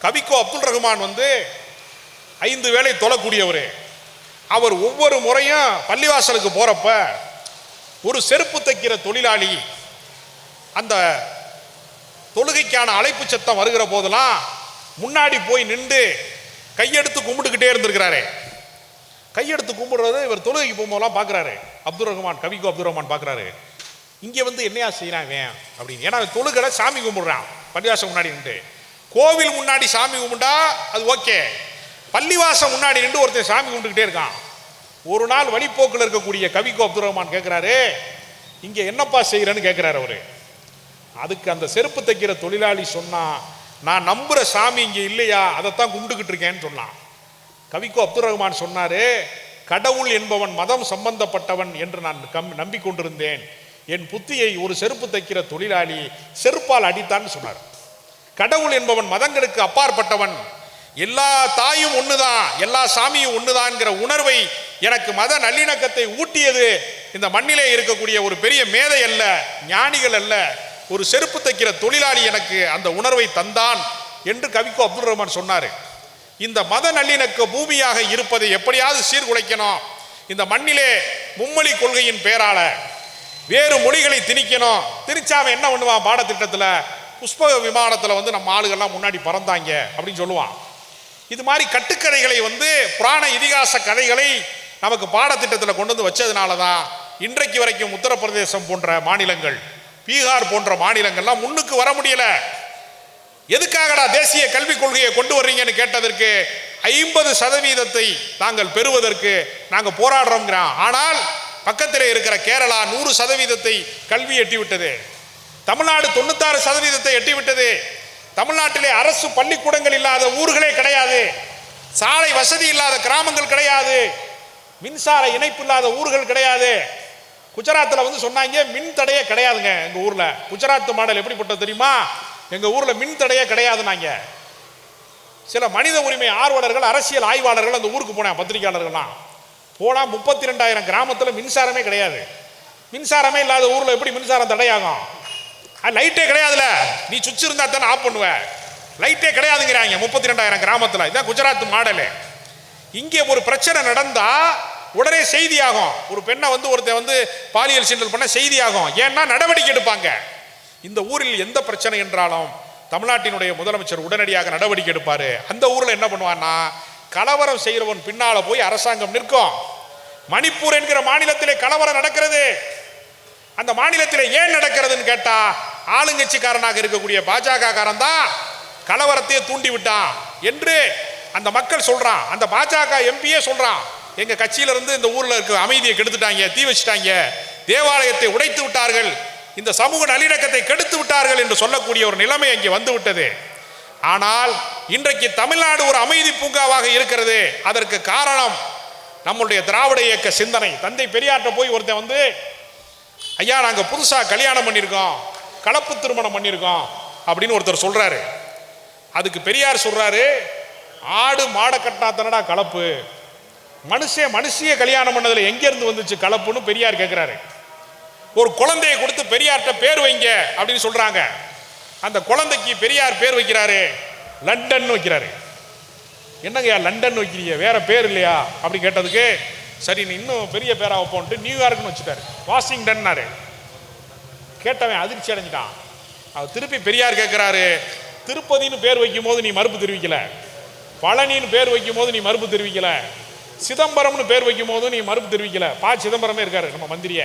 கவிக்கோ அப்துல் ரஹ்மான் வந்து 5 வேளை தொழக்கூடியவர். அவர் ஒவ்வொரு முறையும் பள்ளிவாசலுக்கு போறப்ப ஒரு செருப்பு தைக்கிற தொழிலாளி அந்த தொழுகைக்கான அழைப்பு சத்தம் வருகிற போதெல்லாம் முன்னாடி போய் நின்று கையெடுத்து கும்பிட்டுக்கிட்டே இருந்திருக்கிறாரு. கையெடுத்து கும்பிடுறது இவர் தொழுகைக்கு போகும்போதெல்லாம் பார்க்குறாரு. அப்துல் ரஹ்மான் கவிக்கோ அப்துல் ரஹ்மான் பார்க்குறாரு, இங்கே வந்து என்னையா செய்கிறாங்க அப்படின்னு. ஏன்னா தொழுகை சாமி கும்பிடுறான் பள்ளிவாசம் முன்னாடி நின்று. கோவில் முன்னாடி சாமி கும்பிட்டா அது ஓகே, பள்ளிவாசம் முன்னாடி நின்று ஒருத்தர் சாமி கும்பிட்டுக்கிட்டே இருக்கான். ஒரு நாள் வழிபோக்கில் இருக்கக்கூடிய கவிக்கோ அப்துல் ரஹ்மான் கேட்குறாரு, இங்கே என்னப்பா செய்கிறேன்னு கேட்குறாரு அவரு. அதுக்கு அந்த செருப்பு தைக்கிற தொழிலாளி சொன்னா, நான் நம்புற சாமி இங்கே இல்லையா, அதைத்தான் கும்பிட்டுக்கிட்டு இருக்கேன்னு சொன்னான். கவிக்கோ அப்துல் ரஹ்மான் சொன்னாரு, கடவுள் என்பவன் மதம் சம்பந்தப்பட்டவன் என்று நான் நம்பிக்கொண்டிருந்தேன், என் புத்தியை ஒரு செருப்பு தைக்கிற தொழிலாளி செருப்பால் அடித்தான்னு சொன்னார். கடவுள் என்பவன் மதங்களுக்கு அப்பாற்பட்டவன், எல்லா தாயும் ஒண்ணுதான், எல்லா சாமியும் ஒண்ணுதான்ங்கிற உணர்வை எனக்கு மத நல்லிணக்கத்தை ஊட்டியது இந்த மண்ணிலே இருக்கக்கூடிய ஒரு பெரிய மேதை அல்ல, ஞானிகள் அல்ல, ஒரு செருப்பு தைக்கிற தொழிலாளி எனக்கு அந்த உணர்வை தந்தான் என்று கவிக்கோ அப்துல் ரஹ்மான் சொன்னார். இந்த மத நல்லிணக்க பூமியாக இருப்பதை எப்படியாவது சீர்குலைக்கணும், இந்த மண்ணிலே மும்மொழி கொள்கையின் பேரால வேறு மொழிகளை திணிக்கணும். திணிச்சாம என்ன பண்ணுவான், பாடத்திட்டத்தில் புஷ்பக விமானத்தில் வந்து நம்ம ஆளுகள்லாம் முன்னாடி பறந்தாங்க அப்படின்னு சொல்லுவான். இது மாதிரி கட்டுக்கதைகளை வந்து புராண இதிகாச கதைகளை நமக்கு பாடத்திட்டத்தில் கொண்டு வந்து வச்சதுனால தான் இன்றைக்கு வரைக்கும் உத்தரப்பிரதேசம் போன்ற மாநிலங்கள், பீகார் போன்ற மாநிலங்கள்லாம் முன்னுக்கு வர முடியல. எதுக்காகடா தேசிய கல்விக் கொள்கையை கொண்டு வர்றீங்கன்னு கேட்டதற்கு 50% நாங்கள் பெறுவதற்கு நாங்கள் போராடுறோங்கிறோம். ஆனால் பக்கத்திலே இருக்கிற கேரளா 100% கல்வி எட்டிவிட்டது. தமிழ்நாடு 96% எட்டிவிட்டது. தமிழ்நாட்டிலே அரசு பள்ளிக்கூடங்கள் இல்லாத ஊர்களே கிடையாது, சாலை வசதி இல்லாத கிராமங்கள் கிடையாது, மின்சார இணைப்பு இல்லாத ஊர்கள் கிடையாது. குஜராத்தில் வந்து சொன்னாங்க மின் தடையே கிடையாதுங்க எங்க ஊர்ல. குஜராத் மாடல் எப்படிப்பட்டது தெரியுமா, எங்க ஊர்ல மின் தடையே கிடையாதுனாங்க. சில மனித உரிமை ஆர்வலர்கள் அரசியல் ஆய்வாளர்கள் அந்த ஊருக்கு போனேன், பத்திரிகையாளர்கள்லாம் போனா 32,000 கிராமத்தில் மின்சாரமே கிடையாது. மின்சாரமே இல்லாத ஊர்ல எப்படி மின்சாரம் தடையாகும்? லைட்டே கிடையாதுல, நீ சுவிட்ச் இருந்தா தானே ஆஃப் பண்ணுவ, லைட்டே கிடையாதுங்கிறாங்க 32,000 கிராமத்தில். இதான் குஜராத் மாடலு. இங்கே ஒரு பிரச்சனை நடந்தா உடனே செய்தியாகும். ஒரு பெண்ணை ஒருத்தர் பாலியல் சீண்டல் பண்ண செய்தியாகும். ஏன்னா நடவடிக்கை எடுப்பாங்க. இந்த ஊரில் எந்த பிரச்சனை என்றாலும் தமிழ்நாட்டினுடைய முதலமைச்சர் உடனடியாக நடவடிக்கை எடுப்பாரு. அந்த ஊரில் என்ன பண்ணுவான்னா, கலவரம் செய்கிறவன் பின்னால போய் அரசாங்கம் நிற்கும். மணிப்பூர் என்கிற மாநிலத்திலே கலவரம் நடக்கிறது. அந்த மாநிலத்திலே ஏன் நடக்கிறதுன்னு கேட்டா, ஆளுங்கட்சிக்காரனாக இருக்கக்கூடிய பாஜக காரன் தான் கலவரத்தையே தூண்டி விட்டான் என்று அந்த மக்கள் சொல்றான். அந்த பாஜக எம்பியே சொல்றான், எங்க கட்சியில இருந்து இந்த ஊர்ல இருக்க அமைதியை கெடுத்துட்டாங்க, தீ வச்சுட்டாங்க, தேவாலயத்தை உடைத்து விட்டார்கள், இந்த சமூக நல்லிணக்கத்தை கெடுத்து விட்டார்கள் என்று சொல்லக்கூடிய ஒரு நிலைமை அங்கே வந்து விட்டது. ஆனால் இன்றைக்கு தமிழ்நாடு ஒரு அமைதி பூங்காவாக இருக்கிறது. அதற்கு காரணம் நம்முடைய திராவிட இயக்க சிந்தனை. தந்தை பெரியார்ட்ட போய் ஒருத்தன் ஐயா நாங்க புதுசா கல்யாணம் பண்ணியிருக்கோம், கலப்பு திருமணம் பண்ணியிருக்கோம் அப்படின்னு ஒருத்தர் சொல்றாரு. அதுக்கு பெரியார் சொல்றாரு, ஆடு மாடை கட்டினாத்தனடா கலப்பு, மனுஷிய கல்யாணம் பண்ணதுல எங்க இருந்து வந்துச்சு கலப்புன்னு பெரியார் கேட்கிறாரு. ஒரு குழந்தையை கொடுத்து பெரியார்ட்ட பேர் வைங்க அப்படின்னு சொல்றாங்க. அந்த குழந்தைக்கு பெரியார் பேர் வைக்கிறாரு, லண்டன் வைக்கிறாரு. என்னங்கய்யா லண்டன் வைக்கிறீங்க, வேற பேர் இல்லையா அப்படி கேட்டதுக்கு, சரி நீ இன்னும் பெரிய பேரா வைப்போன்ட்டு நியூயார்க்னு வச்சுட்டாரு, வாஷிங்டன்னாரு. கேட்டவன் அதிர்ச்சி அடைஞ்சிட்டான். அவர் திருப்பி பெரியார் கேட்கிறாரு, திருப்பதின்னு பேர் வைக்கும் போது நீ மறுப்பு தெரிவிக்கல, பழனின்னு பேர் வைக்கும் போது நீ மறுப்பு தெரிவிக்கல, சிதம்பரம்னு பேர் வைக்கும் போது நீ மறுப்பு தெரிவிக்கல, சிதம்பரமே இருக்காரு நம்ம மந்திரிய,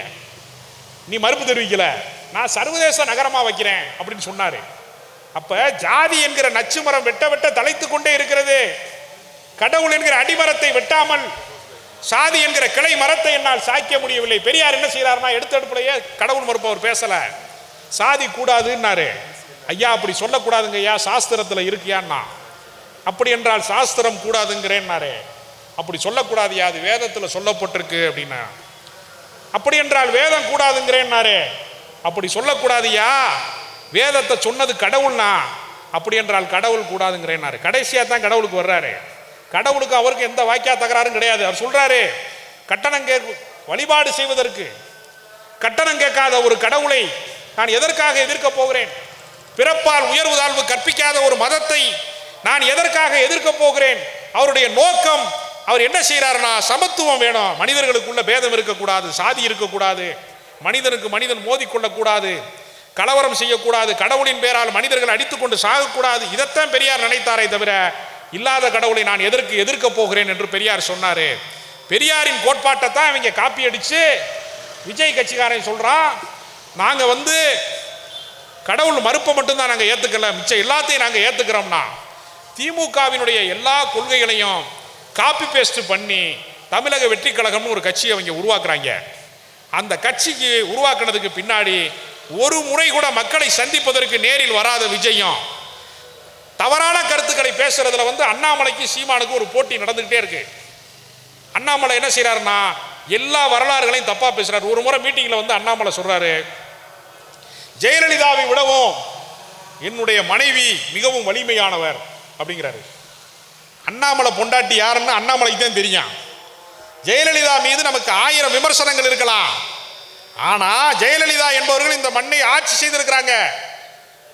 நீ மறுப்பு தெரிவிக்கல, நான் சர்வதேச நகரமா வைக்கிறேன் அப்படின்னு சொன்னாரு. அப்ப ஜாதி என்கிற நச்சு மரம் வெட்ட வெட்ட தலைத்து கொண்டே இருக்கிறது. கடவுள் என்கிற அடிமரத்தை வெட்டாமல் சாதி என்கிற கிளை மரத்தை என்னால் சாய்க்க முடியவில்லை. பெரியார் என்ன செய்யறாருன்னா, எடுத்தடுப்புலையே கடவுள் மறுப்பு அவர் பேசல, சாதி கூடாதுன்னாரு. ஐயா அப்படி சொல்லக்கூடாதுங்க ஐயா, சாஸ்திரத்துல இருக்கியான்னா. அப்படி என்றால் சாஸ்திரம் கூடாதுங்கிறேன்னாரு. அப்படி சொல்லக்கூடாது, அது வேதத்துல சொல்லப்பட்டிருக்கு அப்படின்னா. அப்படி என்றால் வேதம் கூடாதுங்கிறேன்னாரு. அப்படி சொல்லக்கூடாதுயா, வேதத்தை சொன்னது கடவுள்னா, அப்படி என்றால் கடவுள் கூடாதுங்கிறேன்னாரு. கடைசியா தான் கடவுளுக்கு வர்றாரு. கடவுளுக்கு அவருக்கு எந்த வாக்கியா தகராறும் கிடையாது. அவர் சொல்றாரு, கட்டணம் வழிபாடு செய்வதற்கு கட்டணம் கேட்காத ஒரு கடவுளை நான் எதற்காக எதிர்க்க போகிறேன்? பிறப்பால் உயர்வு தாழ்வு கற்பிக்காத ஒரு மதத்தை நான் எதற்காக எதிர்க்க போகிறேன்? அவருடைய நோக்கம், அவர் என்ன செய்யறாருன்னா, சமத்துவம் வேணும், மனிதர்களுக்குள்ள பேதம் இருக்கக்கூடாது, சாதி இருக்கக்கூடாது, மனிதனுக்கு மனிதன் மோதிக்கொள்ளக்கூடாது, கலவரம் செய்யக்கூடாது, கடவுளின் பேரால் மனிதர்கள் அடித்துக்கொண்டு சாகக்கூடாது. இதைத்தான் பெரியார் நினைத்தாரே தவிர, இல்லாத கடவுளை நான் எதிர்க்க போகிறேன் என்று பெரியார் சொன்னாரு. பெரியாரின் கோட்பாட்டை தான் இவங்க காப்பி அடிச்சு விஜய் கட்சிக்காரன் சொல்றான், நாங்க கடவுள் மறுப்பை மட்டும்தான் நாங்க ஏத்துக்கல, மிச்சம் எல்லாத்தையும் நாங்க ஏத்துக்கிறோம்னா. திமுகவினுடைய எல்லா கொள்கைகளையும் காப்பி பேஸ்ட் பண்ணி தமிழக வெற்றி கழகம்னு ஒரு கட்சியை அவங்க உருவாக்குறாங்க. அந்த கட்சிக்கு உருவாக்குனதுக்கு பின்னாடி ஒரு முறை கூட மக்களை சந்திப்பதற்கு நேரில் வராத விஜயம் தவறான கருத்துக்களை பேசுறதுல அண்ணாமலைக்கு சீமானுக்கு ஒரு போட்டி நடந்துகிட்டே இருக்கு. அண்ணாமலை என்ன செய்யறாருன்னா, எல்லா வரலாறுகளையும் தப்பா பேசுறாரு. ஒரு முறை மீட்டிங்ல அண்ணாமலை சொல்றாரு, ஜெயலலிதாவை விடவும் என்னுடைய மனைவி மிகவும் வலிமையானவர் அப்படிங்கிறாரு. அண்ணாமலை பொண்டாட்டி யாருன்னு அண்ணாமலைக்கு தான் தெரியும். ஜெயலலிதா மீது நமக்கு 1000 விமர்சனங்கள் இருக்கலாம், ஆனா ஜெயலலிதா என்பவர்கள் இந்த மண்ணை ஆட்சி செய்திருக்கிறாங்க,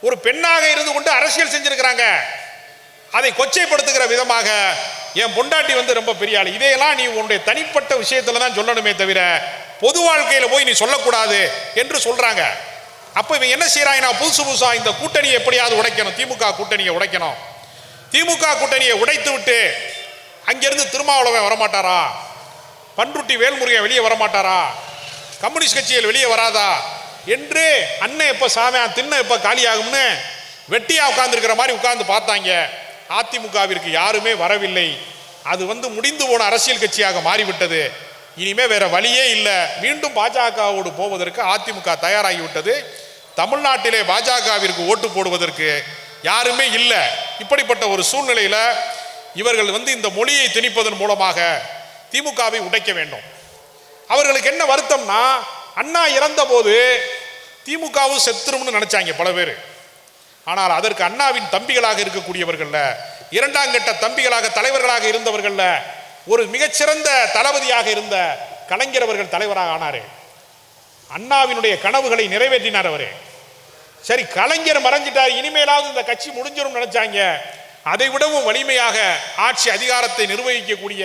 ஒரு பெண்ணாக இருந்து கொண்டு அரசியல் செஞ்சிருக்கிறாங்க. அதை கொச்சைப்படுத்துகிற விதமாக என் பொண்டாட்டி ரொம்ப பெரிய ஆளு, இதையெல்லாம் நீ உன்னுடைய தனிப்பட்ட விஷயத்துல தான் சொல்லணுமே தவிர பொது வாழ்க்கையில போய் நீ சொல்லக்கூடாது என்று சொல்றாங்க. அப்ப இவன் என்ன செய்யறாங்க, புதுசா இந்த கூட்டணியை எப்படியாவது உடைக்கணும், திமுக கூட்டணியை உடைக்கணும். திமுக கூட்டணியை உடைத்து விட்டு அங்கிருந்து திருமாவளவன் வரமாட்டாரா, பன்ருட்டி வேல்முருகன் வெளியே வரமாட்டாரா, கம்யூனிஸ்ட் கட்சிகள் வெளியே வராதா என்று அண்ணன் எப்ப சாமியான் தின்ன எப்ப காலியாகும்னு வெட்டியா உட்கார்ந்துருக்கிற மாதிரி உட்கார்ந்து பார்த்தாங்க. அதிமுகவிற்கு யாருமே வரவில்லை. அது முடிந்து போன அரசியல் கட்சியாக மாறிவிட்டது. இனிமே வேற வழியே இல்லை. மீண்டும் பாஜகவோடு போவதற்கு அதிமுக தயாராகிவிட்டது. தமிழ்நாட்டிலே பாஜகவிற்கு ஓட்டு போடுவதற்கு யாருமே இல்லை. இப்படிப்பட்ட ஒரு சூழ்நிலையில இவர்கள் இந்த மொழியை திணிப்பதன் மூலமாக திமுகவை உடைக்க வேண்டும். அவர்களுக்கு என்ன வருத்தம்னா, அண்ணா இறந்த போது திமுகவும் செத்துரும்னு நினைச்சாங்க பல பேர். ஆனால் அதற்கு அண்ணாவின் தம்பிகளாக இருக்கக்கூடியவர்கள்ல, இரண்டாம் கட்ட தம்பிகளாக தலைவர்களாக இருந்தவர்கள்ல ஒரு மிகச்சிறந்த தளபதியாக இருந்த கலைஞர் அவர்கள் தலைவராக ஆனாரு. அண்ணாவினுடைய கனவுகளை நிறைவேற்றினார். அவரு சரி, கலைஞர் மறைஞ்சிட்டார், இனிமேலாவது இந்த கட்சி முடிஞ்சிடும் நினைச்சாங்க. அதை விடவும் வலிமையாக ஆட்சி அதிகாரத்தை நிர்வகிக்கக்கூடிய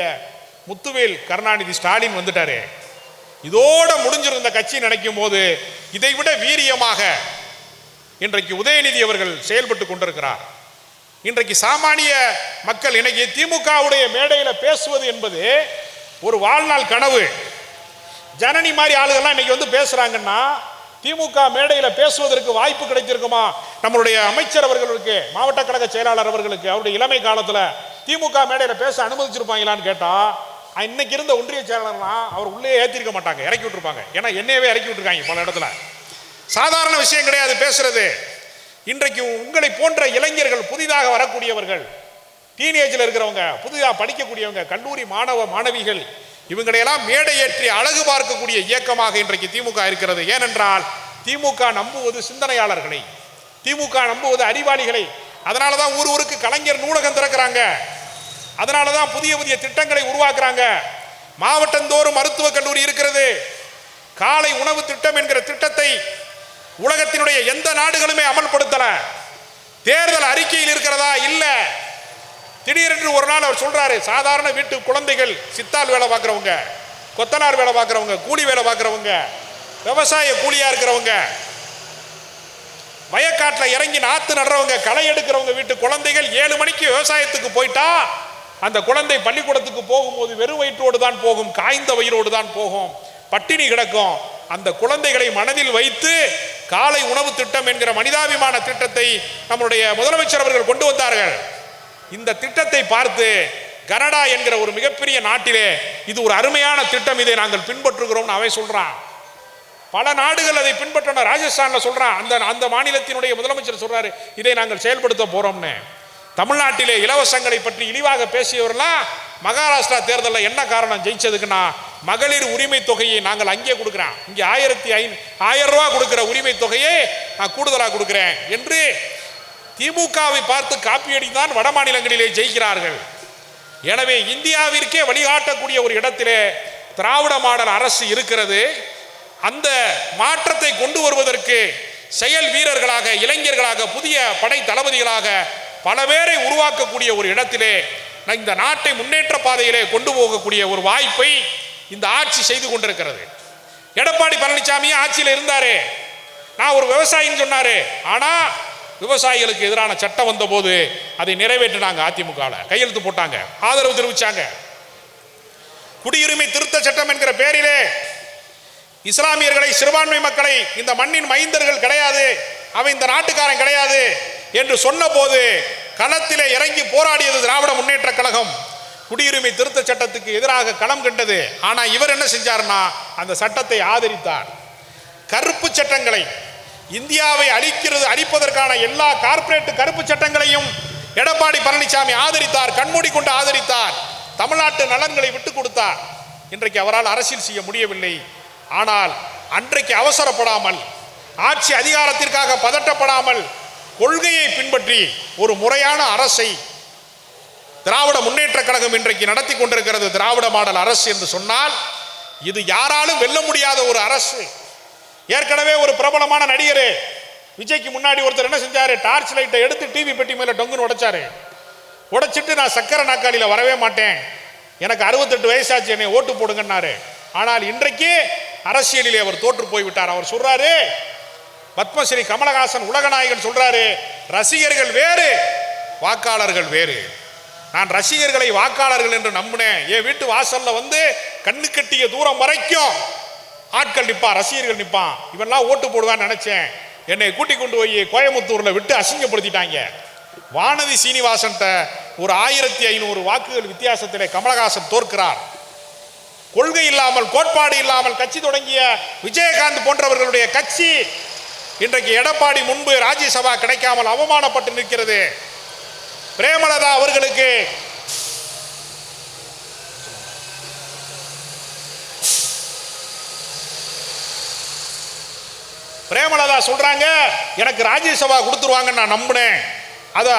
முத்துவேல் கருணாநிதி ஸ்டாலின் வந்துட்டாரு. இதோட முடிஞ்சிருந்த கட்சி நினைக்கும் போது இதை விட வீரியமாக இன்றைக்கு உதயநிதி அவர்கள் செயல்பட்டு கொண்டிருக்கிறார். இன்றைக்கு சாமானிய மக்கள் இன்னைக்கு திமுகவுடைய மேடையில் பேசுவது என்பது ஒரு வாழ்நாள் கனவு. ஜனனி மாதிரி ஆளுகள்லாம் இன்னைக்கு வந்து பேசுறாங்கன்னா திமுக மேடையில் பேசுவதற்கு வாய்ப்பு கிடைத்திருக்குமா? நம்மளுடைய அமைச்சர் அவர்களுக்கு, மாவட்ட கழக செயலாளர் அவர்களுக்கு அவருடைய இளமை காலத்தில் திமுக மேடையில் பேச அனுமதிச்சிருப்பாங்களான்னு கேட்டா, இன்னைக்கு இருந்த ஒன்றிய செயலாளர்லாம் அவர் உள்ளே ஏற்றிருக்க மாட்டாங்க, இறக்கி விட்டுருப்பாங்க. ஏன்னா என்னையவே இறக்கி விட்டுருக்காங்க பல இடத்துல. சாதாரண விஷயம் கிடையாது பேசுறது. இன்றைக்கு உங்களை போன்ற இளைஞர்கள், புதிதாக வரக்கூடியவர்கள், டீனேஜில் இருக்கிறவங்க, புதிதாக படிக்கக்கூடியவங்க, கல்லூரி மாணவ மாணவிகள், இவங்களையெல்லாம் மேடை ஏற்றி அழகு பார்க்கக்கூடிய இயக்கமாக இன்றைக்கு திமுக இருக்கிறது. ஏனென்றால் திமுக நம்புவது சிந்தனையாளர்களை, திமுக நம்புவது அறிவாளிகளை. அதனால தான் ஊர் ஊருக்கு கலைஞர் நூலகம் திறக்கிறாங்க, அதனால தான் புதிய புதிய திட்டங்களை உருவாக்குறாங்க. மாவட்டந்தோறும் மருத்துவக் கல்லூரி இருக்கிறது. காலை உணவு திட்டம் என்கிற திட்டத்தை உலகத்தினுடைய எந்த நாடுகளுமே அமல்படுத்தல. தேர்தல் அறிக்கையில் இருக்கிறதா? இல்ல. திடீரென்று ஒரு நாள் அவர் சொல்றாரு, சாதாரண வீட்டு குழந்தைகள், சித்தால் வேலை பார்க்கிறவங்க, கொத்தனார் வேலை பார்க்கிறவங்க, கூலி வேலை பார்க்கிறவங்க, விவசாய கூலியா இருக்கிறவங்க, வயக்காட்டில் இறங்கி நாத்து நடுறவங்க, களை எடுக்கிறவங்க வீட்டு குழந்தைகள் 7 மணிக்கு விவசாயத்துக்கு போயிட்டா அந்த குழந்தை பள்ளிக்கூடத்துக்கு போகும்போது வெறும் வயிற்றோடு தான் போகும், காய்ந்த வயிறோடு தான் போகும், பட்டினி கிடக்கும். அந்த குழந்தைகளை மனதில் வைத்து காலை உணவு திட்டம் என்கிற மனிதாபிமான திட்டத்தை நம்முடைய முதலமைச்சர் அவர்கள் கொண்டு வந்தார்கள். இந்த திட்டத்தை பார்த்து கனடா என்கிற ஒரு மிகப்பெரிய நாட்டிலே இது ஒரு அருமையான திட்டம், இதை நாங்கள் பின்பற்றுகிறோம் அவன் சொல்றான். பல நாடுகள் அதை பின்பற்ற, ராஜஸ்தான்ல சொல்றான், அந்த மாநிலத்தினுடைய முதலமைச்சர் சொல்றாரு இதை நாங்கள் செயல்படுத்த போறோம்னு. தமிழ்நாட்டிலே இலவசங்களை பற்றி இழிவாக பேசியவர்களாம் மகாராஷ்டிரா தேர்தலில் என்ன காரணம் ஜெயிச்சதுக்குன்னா, மகளிர் உரிமை தொகையை நாங்கள் அங்கே கொடுக்குறோம், இங்கே 1000 ரூபா கொடுக்கிற உரிமை தொகையை நான் கூடுதலாக கொடுக்கிறேன் என்று திமுகவை பார்த்து காப்பியடி தான் வட மாநிலங்களிலே ஜெயிக்கிறார்கள். எனவே இந்தியாவிற்கே வழிகாட்டக்கூடிய ஒரு இடத்திலே திராவிட மாடல் அரசு இருக்கிறது. அந்த மாற்றத்தை கொண்டு வருவதற்கு செயல் வீரர்களாக, இளைஞர்களாக, புதிய படை தளபதிகளாக பல பேரை உருவாக்கக்கூடிய ஒரு இடத்திலே இந்த நாட்டை முன்னேற்ற பாதையிலே கொண்டு போகக்கூடிய ஒரு வாய்ப்பை இந்த ஆட்சி செய்து கொண்டிருக்கிறது. எடப்பாடி பழனிசாமி ஆட்சியில் இருந்தாரு, நான் ஒரு விவசாயின்னு சொன்னாரு. ஆனா விவசாயிகளுக்கு எதிரான சட்டம் வந்த போது அதை நிறைவேற்றினாங்க, அதிமுக கையெழுத்து போட்டாங்க, ஆதரவு தெரிவிச்சாங்க. குடியுரிமை திருத்த சட்டம் என்கிற பேரிலே இஸ்லாமியர்களை, சிறுபான்மை மக்களை இந்த மண்ணின் மைந்தர்கள் கிடையாது, அவன் இந்த நாட்டுக்காரன் கிடையாது என்று சொன்ன போது களத்திலே இறங்கி போராடியது திராவிட முன்னேற்ற கழகம். குடியுரிமை திருத்த சட்டத்துக்கு எதிராக களம் கண்டது. ஆனா இவர் என்ன செஞ்சார்னா அந்த சட்டத்தை ஆதரித்தார். கருப்பு சட்டங்களை, இந்தியாவை அழிப்பதற்கான எல்லா கார்ப்பரேட் கருப்பு சட்டங்களையும் எடப்பாடி பழனிசாமி ஆதரித்தார், கண்மூடி கொண்டு ஆதரித்தார். தமிழ்நாட்டு நலன்களை விட்டுக் கொடுத்தார். இன்றைக்கு அவரால் அரசியல் செய்ய முடியவில்லை. ஆனால் அன்றைக்கு அவசரப்படாமல், ஆட்சி அதிகாரத்திற்காக பதட்டப்படாமல், கொள்கையை பின்பற்றி ஒரு முறையான அரசை திராவிட முன்னேற்ற கழகம் இன்றைக்கு நடத்தி கொண்டிருக்கிறது. திராவிட மாடல் அரசு என்று சொன்னால் இது யாராலும் வெல்ல முடியாத ஒரு அரசு. ஏற்கனவே ஒரு பிரபலமான நடிகர் விஜய்க்கு முன்னாடி ஒருத்தர் என்ன செஞ்சாரு, டார்ச் லைட்டை எடுத்து டிவி பெட்டி மேல டொங்குன்னு உடைச்சாரு. உடைச்சிட்டு நான் சக்கர நாற்காலியில் வரவே மாட்டேன், எனக்கு 68 வயசாச்சு, என்னை ஓட்டு போடுங்கன்னாரு. ஆனால் இன்றைக்கு அரசியலிலே அவர் தோற்று போய்விட்டார். அவர் சொல்றாரு, பத்மஸ்ரீ கமலஹாசன் உலகநாயகன் சொல்றாரு, ரசிகர்கள் வேறு, வாக்காளர்கள் வேறு. நான் ரசிகர்களை வாக்காளர்கள் என்று நம்பினேன். என் வீட்டு வாசல்ல வந்து கண்ணு கட்டிய தூரம் வரைக்கும் ஆட்கள் நிப்பான், ரசிகர்கள் நிப்பான், இவெல்லாம் ஓட்டு போடுவான்னு நினைச்சேன். என்னை கூட்டி கொண்டு போய் கோயம்புத்தூர்ல விட்டு அசிங்கப்படுத்திட்டாங்க. வானதி சீனிவாசன் ஒரு 1500 வாக்குகள் வித்தியாசத்திலே கமலஹாசன் தோற்கிறார். கொள்கை இல்லாமல், கோட்பாடு இல்லாமல் கட்சி தொடங்கிய விஜயகாந்த் போன்றவர்களுடைய கட்சி இன்றைக்கு எடப்பாடி முன்பு ராஜ்யசபா கிடைக்காமல் அவமானப்பட்டு நிற்கிறது. பிரேமலதா அவர்களுக்கு பிரேமலதா சொல்றாங்க, எனக்கு ராஜ்யசபா கொடுத்துருவாங்கன்னு நான் நம்பினேன்.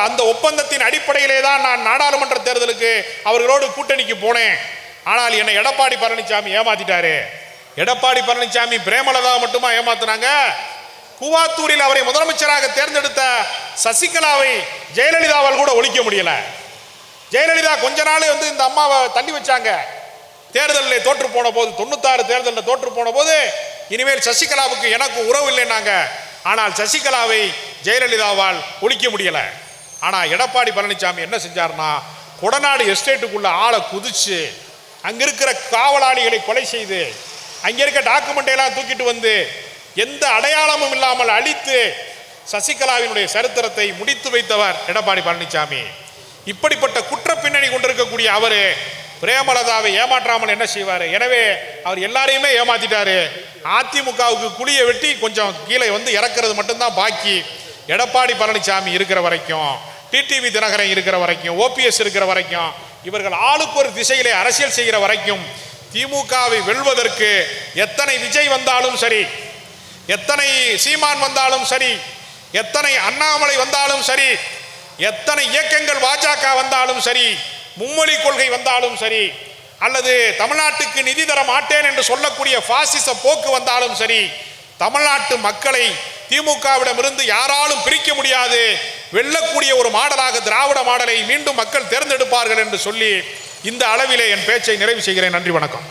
அந்த ஒப்பந்தத்தின் அடிப்படையிலே தான் நான் நாடாளுமன்ற தேர்தலுக்கு அவர்களோடு கூட்டணிக்கு போனேன். ஆனால் என்னை எடப்பாடி பழனிசாமி ஏமாத்திட்டாரு. எடப்பாடி பழனிசாமி பிரேமலதா மட்டுமா ஏமாத்தினாங்க, கூவாத்தூரில் அவரை முதலமைச்சராக தேர்ந்தெடுத்த சசிகலாவை ஜெயலலிதாவால் கூட ஒழிக்க முடியல. ஜெயலலிதா கொஞ்ச நாள் இந்த அம்மாவை தள்ளி வச்சாங்க. தேர்தலில் தோற்று போன போது, 96 தேர்தலில் தோற்று போன போது, இனிமேல் சசிகலாவுக்கு எனக்கு உறவு இல்லைன்னாங்க. ஆனால் சசிகலாவை ஜெயலலிதாவால் ஒழிக்க முடியல. ஆனா எடப்பாடி பழனிசாமி என்ன செஞ்சார்னா, கொடநாடு எஸ்டேட்டுக்குள்ள ஆளை குதிச்சு அங்க இருக்கிற காவலாளிகளை கொலை செய்து அங்க இருக்க டாக்குமெண்ட் எல்லாம் தூக்கிட்டு வந்து எந்த அடையாளமும் இல்லாமல் அழித்து சசிகலாவினுடைய சரித்திரத்தை முடித்து வைத்தவர் எடப்பாடி பழனிசாமி. இப்படிப்பட்ட குற்ற பின்னணி கொண்டிருக்கக்கூடிய அவரு பிரேமலதாவை ஏமாற்றாமல் என்ன செய்வார்? எனவே அவர் எல்லாரையுமே ஏமாத்திட்டாரு. அதிமுகவுக்கு குழியை வெட்டி கொஞ்சம் கீழே இறக்குறது மட்டும்தான் பாக்கி. எடப்பாடி பழனிசாமி இருக்கிற வரைக்கும், டிடிவி தினகரன் இருக்கிற வரைக்கும், ஓபிஎஸ் இருக்கிற வரைக்கும், இவர்கள் ஆளுக்கு ஒரு திசையிலே அரசியல் செய்கிற வரைக்கும் திமுகவை வெல்வதற்கு எத்தனை விஜய் வந்தாலும் சரி, எத்தனை சீமான் வந்தாலும் சரி, எத்தனை அண்ணாமலை வந்தாலும் சரி, எத்தனை இயக்கங்கள் பாஜக வந்தாலும் சரி, மும்மொழி கொள்கை வந்தாலும் சரி, அல்லது தமிழ்நாட்டுக்கு நிதி தர மாட்டேன் என்று சொல்லக்கூடிய பாசிச போக்கு வந்தாலும் சரி, தமிழ்நாட்டு மக்களை திமுகவிடமிருந்து யாராலும் பிரிக்க முடியாது. வெல்லக்கூடிய ஒரு மாடலாக திராவிட மாடலை மீண்டும் மக்கள் தேர்ந்தெடுப்பார்கள் என்று சொல்லி இந்த அளவிலே என் பேச்சை நிறைவு செய்கிறேன். நன்றி, வணக்கம்.